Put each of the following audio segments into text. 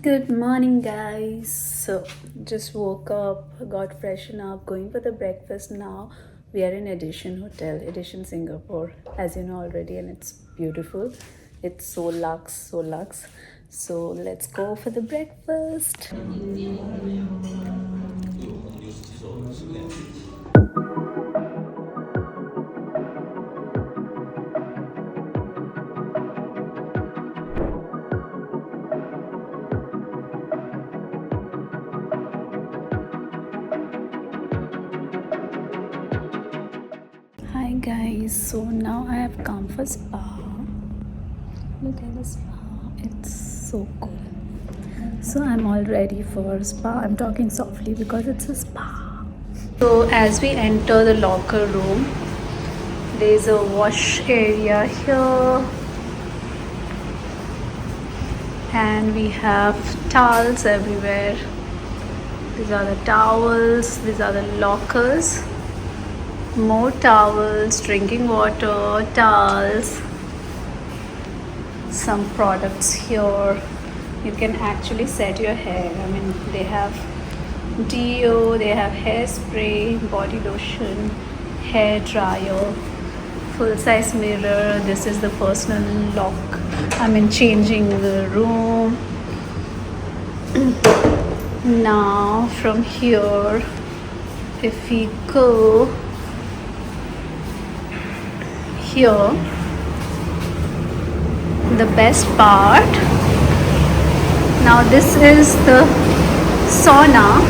Good morning, guys. So, just woke up, got freshen up, going for the breakfast now. We are in Edition Hotel, Edition Singapore, as you know already, and it's beautiful. It's so luxe, so luxe. So, let's go for the breakfast. Hi, guys. So, now I have come for spa. Look at the spa, it's so cool. So, I'm all ready for spa. I'm talking softly because it's a spa. So, as we enter the locker room, there's a wash area here, and we have towels everywhere. These are the towels, these are the lockers. More towels, drinking water, towels, some products here. You can actually set your hair. I mean, they have deo, they have hairspray, body lotion, hair dryer, full size mirror. This is the personal lock. I mean, changing the room. Now from here, if we go here, the best part, now this is the sauna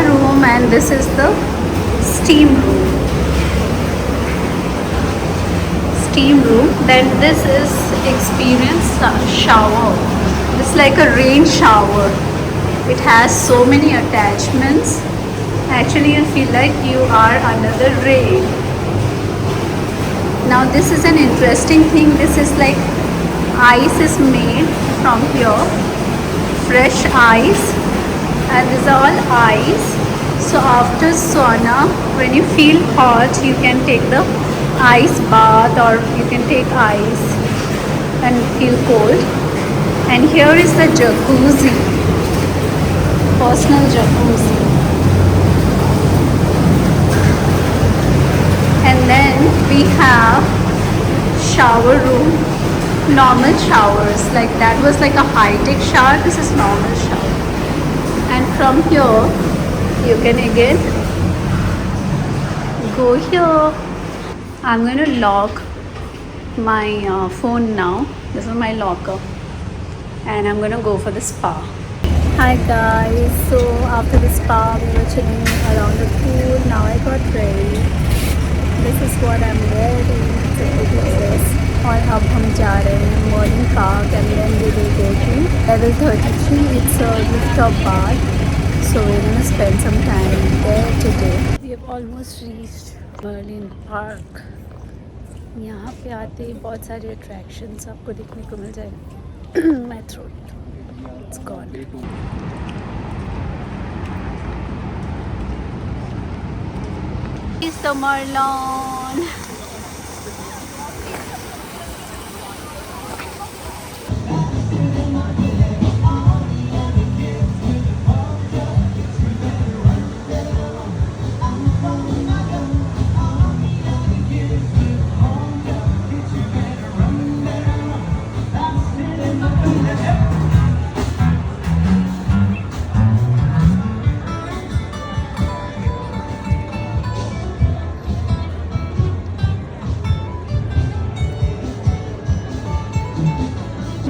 room, and this is the steam room. Then this is experience shower. It's like a rain shower. It has so many attachments. Actually, you feel like you are under the rain. Now this is an interesting thing. This is like ice is made from here, fresh ice, and these are all ice. So after sauna, when you feel hot, you can take the ice bath, or you can take ice and feel cold. And here is the jacuzzi, personal jacuzzi. And then we have shower room, normal showers. Like that was like a high-tech shower. This is normal shower. And from here, you can again go here. I'm going to lock my phone now. This is my locker. And I'm going to go for the spa. Hi guys. So after the spa, we were chilling around the pool. Now I got ready. This is what I'm wearing. So look at this. और अब हम जा रहे हैं morning park, and then we will go to level 33. It's a rooftop bar, so we're gonna spend some time there today. We have almost reached Merlion Park. यहाँ पे आते ही बहुत सारे अट्रैक्शंस आपको देखने को मिल जाएगा. My throat, it's gone. It's the Merlion.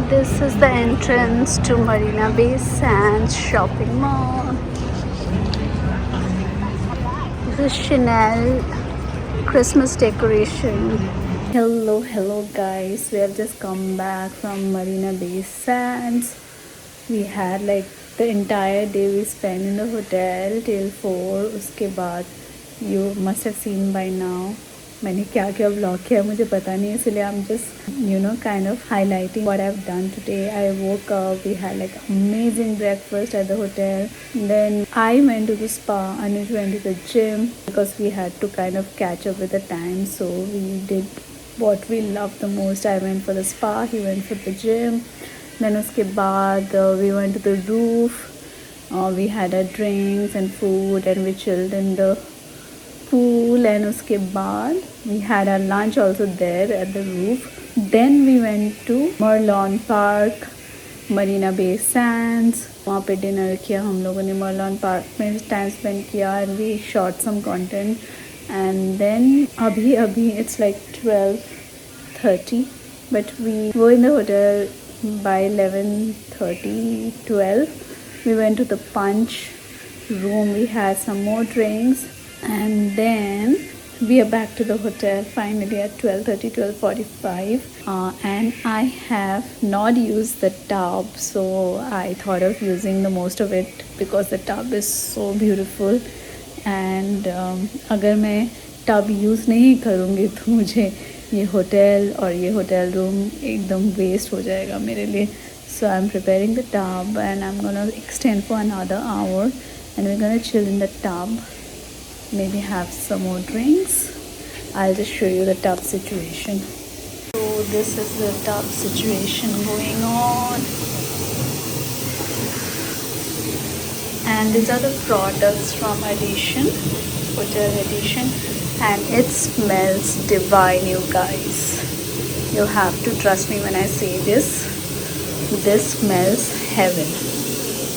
This is the entrance to Marina Bay Sands shopping mall. This is Chanel Christmas decoration. Hello guys. We have just come back from Marina Bay Sands. We had like the entire day we spent in the hotel till 4. उसके बाद you must have seen by now मैंने क्या क्या vlog किया मुझे पता नहीं, इसलिए I'm just kind of highlighting what I've done today. I woke up, we had like amazing breakfast at the hotel, then I went to the spa, Anuj went to the gym because we had to kind of catch up with the time, so we did what we love the most. I went for the spa, he went for the gym. Then उसके बाद we went to the roof. We had our drinks and food and we chilled in the pool, and उसके बाद we had our lunch also there at the roof. Then we went to Merlion Park, Marina Bay Sands. वहाँ पे dinner किया हम लोगों ने, Merlion park में time spend किया and we shot some content. And then अभी it's like 12:30, but we were in the hotel by 11:30, 12. We went to the punch room, we had some more drinks, and then we are back to the hotel finally at 12:30, 12:45. And I have not used the tub, so I thought of using the most of it because the tub is so beautiful. And अगर मैं tub use नहीं करूँगी तो मुझे ये hotel और ये hotel room एकदम वेस्ट हो जाएगा मेरे लिए. So I'm preparing the tub and I'm gonna extend for another hour, and we're gonna chill in the tub, maybe have some more drinks. I'll just show you the tub situation. So this is the tub situation going on, and these are the products from Edition, Hotel Edition, and it smells divine, you guys. You have to trust me when I say this. This smells heaven.